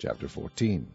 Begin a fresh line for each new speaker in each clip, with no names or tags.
Chapter 14.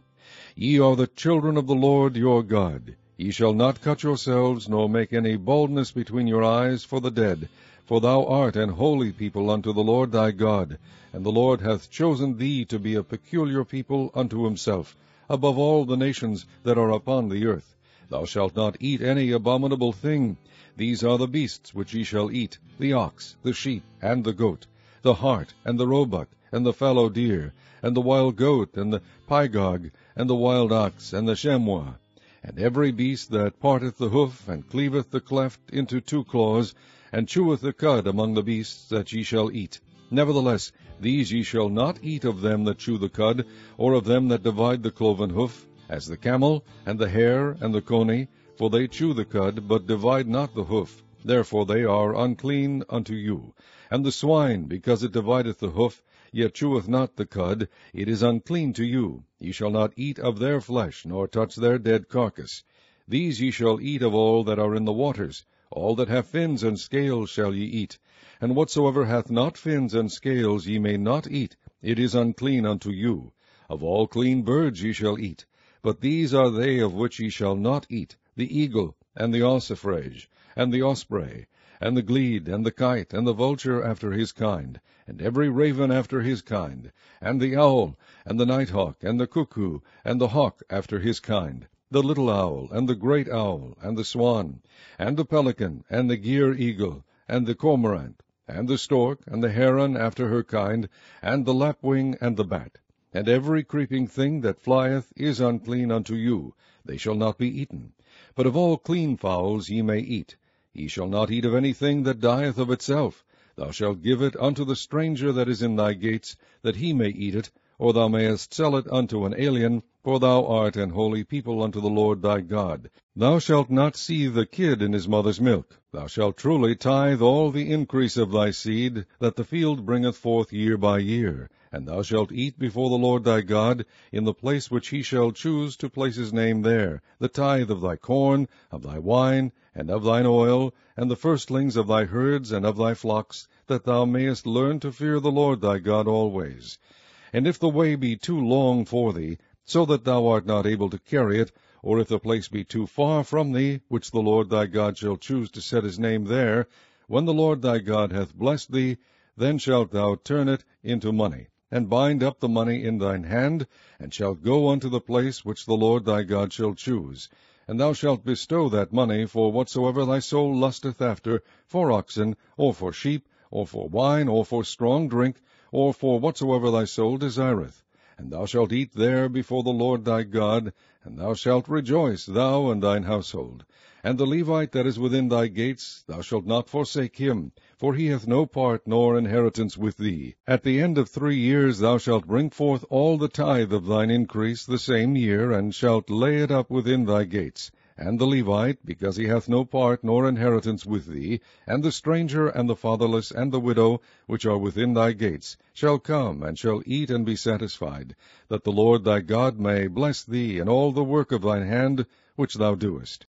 Ye are the children of the Lord your God. Ye shall not cut yourselves, nor make any baldness between your eyes for the dead, for thou art an holy people unto the Lord thy God, and the Lord hath chosen thee to be a peculiar people unto himself, above all the nations that are upon the earth. Thou shalt not eat any abominable thing. These are the beasts which ye shall eat, the ox, the sheep, and the goat, the hart, and the roebuck, and the fallow deer, and the wild goat, and the pygog, and the wild ox, and the chamois, and every beast that parteth the hoof, and cleaveth the cleft into two claws, and cheweth the cud among the beasts that ye shall eat. Nevertheless, these ye shall not eat of them that chew the cud, or of them that divide the cloven hoof, as the camel, and the hare, and the coney, for they chew the cud, but divide not the hoof. Therefore they are unclean unto you. And the swine, because it divideth the hoof, yet cheweth not the cud, it is unclean to you. Ye shall not eat of their flesh, nor touch their dead carcass. These ye shall eat of all that are in the waters. All that have fins and scales shall ye eat. And whatsoever hath not fins and scales ye may not eat, it is unclean unto you. Of all clean birds ye shall eat. But these are they of which ye shall not eat, the eagle, and the ossifrage, and the osprey, and the glede, and the kite, and the vulture after his kind, and every raven after his kind, and the owl, and the nighthawk, and the cuckoo, and the hawk after his kind, the little owl, and the great owl, and the swan, and the pelican, and the gier eagle, and the cormorant, and the stork, and the heron after her kind, and the lapwing, and the bat. And every creeping thing that flieth is unclean unto you, they shall not be eaten. But of all clean fowls ye may eat. Ye shall not eat of anything that dieth of itself. Thou shalt give it unto the stranger that is in thy gates, that he may eat it, or thou mayest sell it unto an alien, for thou art an holy people unto the Lord thy God. Thou shalt not seethe the kid in his mother's milk. Thou shalt truly tithe all the increase of thy seed, that the field bringeth forth year by year. And thou shalt eat before the Lord thy God, in the place which he shall choose to place his name there, the tithe of thy corn, of thy wine, and of thine oil, and the firstlings of thy herds and of thy flocks, that thou mayest learn to fear the Lord thy God always. And if the way be too long for thee, so that thou art not able to carry it, or if the place be too far from thee, which the Lord thy God shall choose to set his name there, when the Lord thy God hath blessed thee, then shalt thou turn it into money, and bind up the money in thine hand, and shalt go unto the place which the Lord thy God shall choose. And thou shalt bestow that money for whatsoever thy soul lusteth after, for oxen, or for sheep, or for wine, or for strong drink, or for whatsoever thy soul desireth. And thou shalt eat there before the Lord thy God, and thou shalt rejoice, thou and thine household. And the Levite that is within thy gates, thou shalt not forsake him, for he hath no part nor inheritance with thee. At the end of 3 years thou shalt bring forth all the tithe of thine increase the same year, and shalt lay it up within thy gates. And the Levite, because he hath no part nor inheritance with thee, and the stranger, and the fatherless, and the widow, which are within thy gates, shall come, and shall eat and be satisfied, that the Lord thy God may bless thee in all the work of thine hand which thou doest.